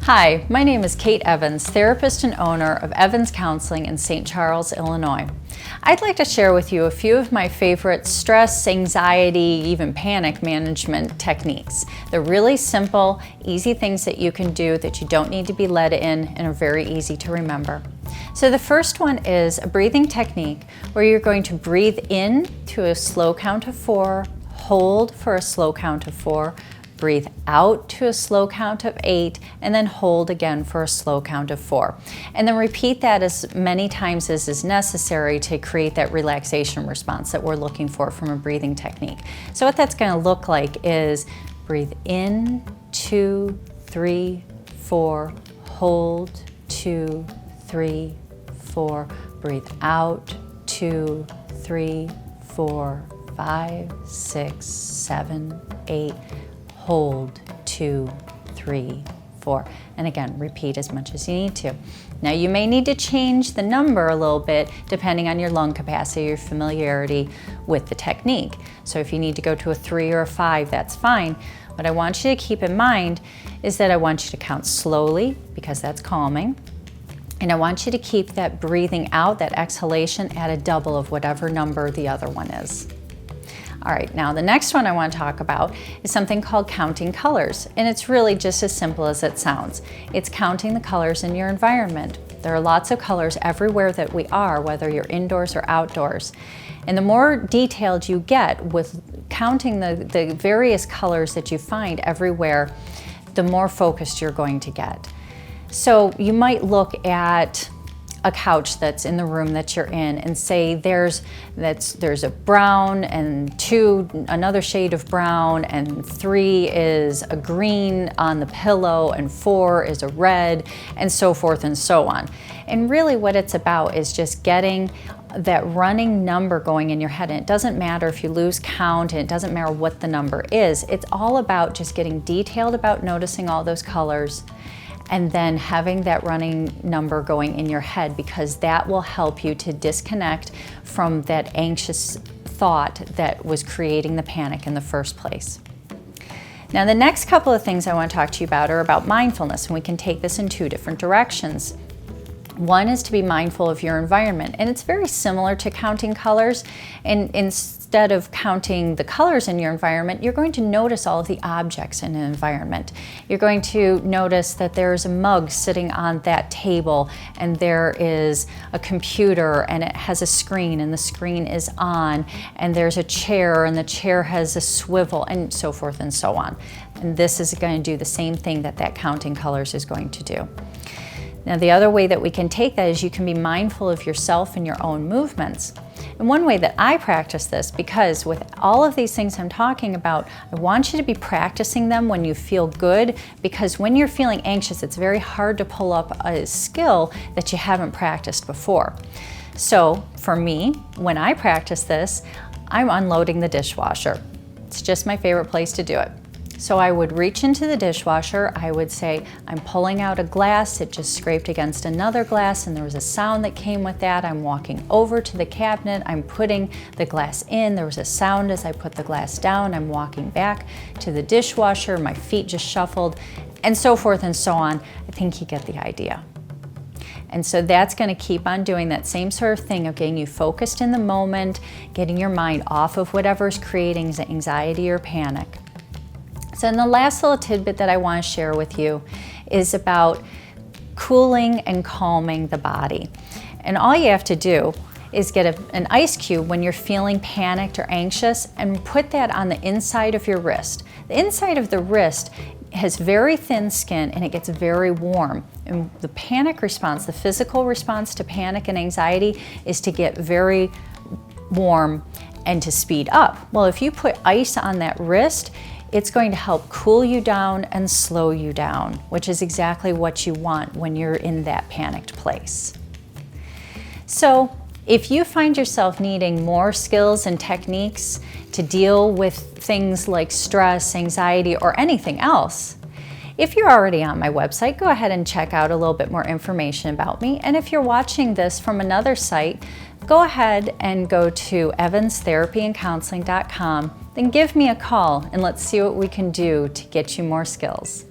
Hi, my name is Kate Evans, therapist and owner of Evans Counseling in St. Charles, Illinois. I'd like to share with you a few of my favorite stress, anxiety, even panic management techniques. They're really simple, easy things that you can do that you don't need to be led in and are very easy to remember. So the first one is a breathing technique where you're going to breathe in to a slow count of 4, hold for a slow count of 4, breathe out to a slow count of 8, and then hold again for a slow count of 4. And then repeat that as many times as is necessary to create that relaxation response that we're looking for from a breathing technique. So what that's going to look like is breathe in, 2, 3, 4, hold, 2, 3, 4, breathe out, 2, 3, 4, 5, 6, 7, 8, hold, 2, 3, 4. And again, repeat as much as you need to. Now you may need to change the number a little bit depending on your lung capacity or familiarity with the technique. So if you need to go to a 3 or a 5, that's fine. What I want you to keep in mind is that I want you to count slowly because that's calming. And I want you to keep that breathing out, that exhalation, at a double of whatever number the other one is. All right, now the next one I want to talk about is something called counting colors, and it's really just as simple as it sounds. It's counting the colors in your environment. There are lots of colors everywhere that we are, whether you're indoors or outdoors. And the more detailed you get with counting the various colors that you find everywhere, the more focused you're going to get. So you might look at a couch that's in the room that you're in and say there's a brown and 2 another shade of brown and 3 is a green on the pillow and 4 is a red and so forth and so on. And really what it's about is just getting that running number going in your head. And it doesn't matter if you lose count and it doesn't matter what the number is. It's all about just getting detailed about noticing all those colors and then having that running number going in your head, because that will help you to disconnect from that anxious thought that was creating the panic in the first place. Now the next couple of things I want to talk to you about are about mindfulness, and we can take this in 2 different directions. One is to be mindful of your environment, and it's very similar to counting colors. And instead of counting the colors in your environment, you're going to notice all of the objects in an environment. You're going to notice that there's a mug sitting on that table, and there is a computer, and it has a screen, and the screen is on, and there's a chair, and the chair has a swivel, and so forth and so on. And this is going to do the same thing that counting colors is going to do. Now the other way that we can take that is you can be mindful of yourself and your own movements. And one way that I practice this, because with all of these things I'm talking about, I want you to be practicing them when you feel good, because when you're feeling anxious, it's very hard to pull up a skill that you haven't practiced before. So for me, when I practice this, I'm unloading the dishwasher. It's just my favorite place to do it. So I would reach into the dishwasher, I would say, I'm pulling out a glass, it just scraped against another glass and there was a sound that came with that. I'm walking over to the cabinet, I'm putting the glass in, there was a sound as I put the glass down, I'm walking back to the dishwasher, my feet just shuffled, and so forth and so on. I think you get the idea. And so that's going to keep on doing that same sort of thing of getting you focused in the moment, getting your mind off of whatever's creating anxiety or panic. So then the last little tidbit that I want to share with you is about cooling and calming the body. And all you have to do is get an ice cube when you're feeling panicked or anxious and put that on the inside of your wrist. The inside of the wrist has very thin skin and it gets very warm. And the panic response, the physical response to panic and anxiety, is to get very warm and to speed up. Well, if you put ice on that wrist, it's going to help cool you down and slow you down, which is exactly what you want when you're in that panicked place. So if you find yourself needing more skills and techniques to deal with things like stress, anxiety, or anything else, if you're already on my website, go ahead and check out a little bit more information about me. And if you're watching this from another site, go ahead and go to evanstherapyandcounseling.com, then give me a call and let's see what we can do to get you more skills.